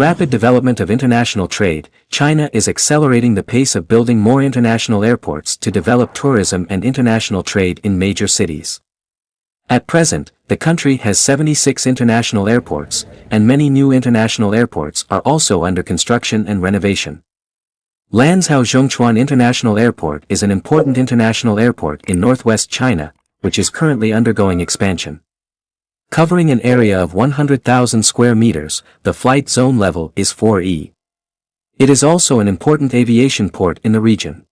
rapid development of international trade, China is accelerating the pace of building more international airports to develop tourism and international trade in major cities. At present, the country has 76 international airports, and many new international airports are also under construction and renovation. Lanzhou Zhongchuan International Airport is an important international airport in northwest China, which is currently undergoing expansion. Covering an area of 100,000 square meters, the flight zone level is 4E. It is also an important aviation port in the region.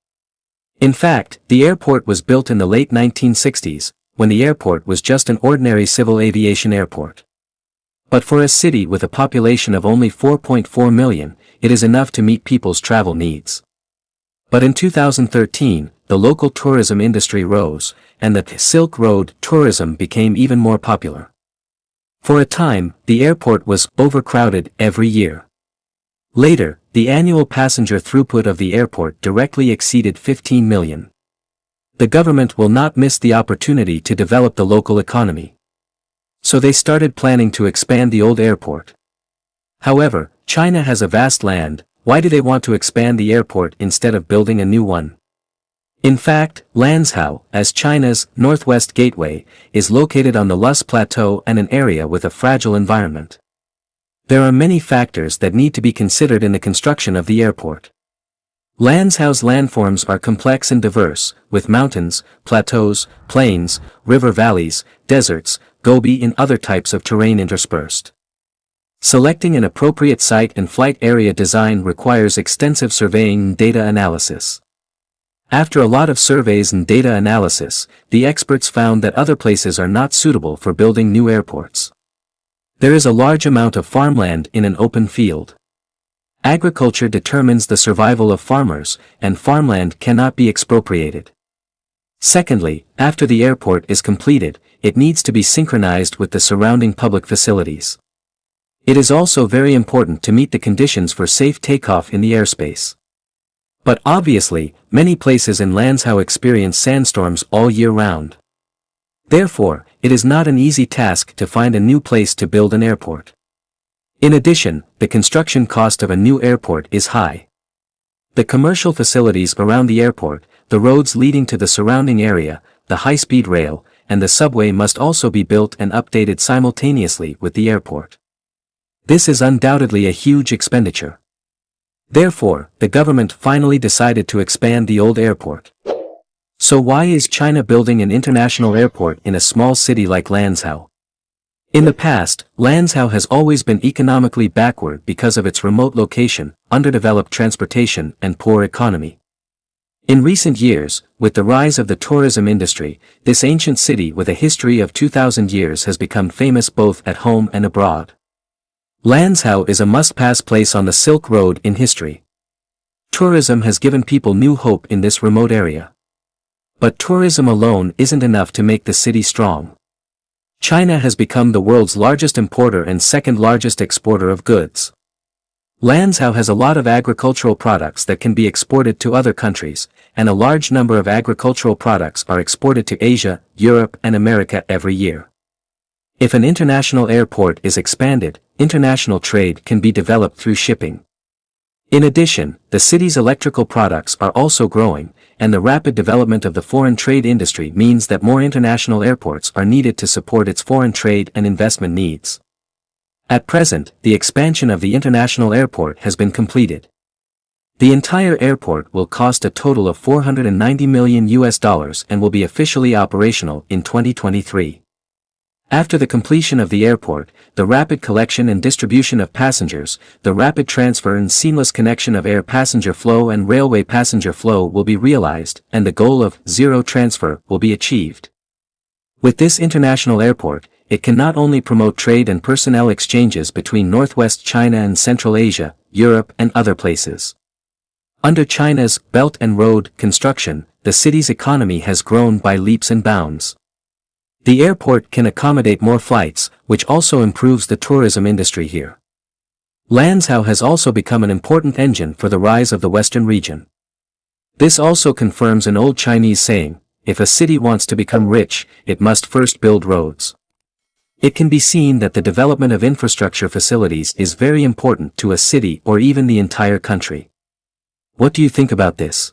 In fact, the airport was built in the late 1960s, when the airport was just an ordinary civil aviation airport. But for a city with a population of only 4.4 million, it is enough to meet people's travel needs. But in 2013, the local tourism industry rose, and the Silk Road tourism became even more popular. For a time, the airport was overcrowded every year. Later, the annual passenger throughput of the airport directly exceeded 15 million. The government will not miss the opportunity to develop the local economy. So they started planning to expand the old airport. However, China has a vast land. Why do they want to expand the airport instead of building a new one? In fact, Lanzhou, as China's northwest gateway, is located on the Lus Plateau and an area with a fragile environment. There are many factors that need to be considered in the construction of the airport. Lanzhou's landforms are complex and diverse, with mountains, plateaus, plains, river valleys, deserts, gobi and other types of terrain interspersed. Selecting an appropriate site and flight area design requires extensive surveying and data analysis. After a lot of surveys and data analysis, the experts found that other places are not suitable for building new airports. There is a large amount of farmland in an open field. Agriculture determines the survival of farmers, and farmland cannot be expropriated. Secondly, after the airport is completed, it needs to be synchronized with the surrounding public facilities. It is also very important to meet the conditions for safe takeoff in the airspace. But obviously, many places in Lanzhou experience sandstorms all year round. Therefore, it is not an easy task to find a new place to build an airport. In addition, the construction cost of a new airport is high. The commercial facilities around the airport, the roads leading to the surrounding area, the high-speed rail, and the subway must also be built and updated simultaneously with the airport. This is undoubtedly a huge expenditure. Therefore, the government finally decided to expand the old airport. So why is China building an international airport in a small city like Lanzhou? In the past, Lanzhou has always been economically backward because of its remote location, underdeveloped transportation, and poor economy. In recent years, with the rise of the tourism industry, this ancient city with a history of 2,000 years has become famous both at home and abroad. Lanzhou is a must-pass place on the Silk Road in history. Tourism has given people new hope in this remote area. But tourism alone isn't enough to make the city strong. China has become the world's largest importer and second largest exporter of goods. Lanzhou has a lot of agricultural products that can be exported to other countries, and a large number of agricultural products are exported to Asia, Europe, and America every year. If an international airport is expanded, international trade can be developed through shipping. In addition, the city's electrical products are also growing, and the rapid development of the foreign trade industry means that more international airports are needed to support its foreign trade and investment needs. At present, the expansion of the international airport has been completed. The entire airport will cost a total of $490 million and will be officially operational in 2023. After the completion of the airport, the rapid collection and distribution of passengers, the rapid transfer and seamless connection of air passenger flow and railway passenger flow will be realized, and the goal of zero transfer will be achieved. With this international airport, it can not only promote trade and personnel exchanges between Northwest China and Central Asia, Europe, and other places. Under China's Belt and Road construction, the city's economy has grown by leaps and bounds. The airport can accommodate more flights, which also improves the tourism industry here. Lanzhou has also become an important engine for the rise of the Western region. This also confirms an old Chinese saying, if a city wants to become rich, it must first build roads. It can be seen that the development of infrastructure facilities is very important to a city or even the entire country. What do you think about this?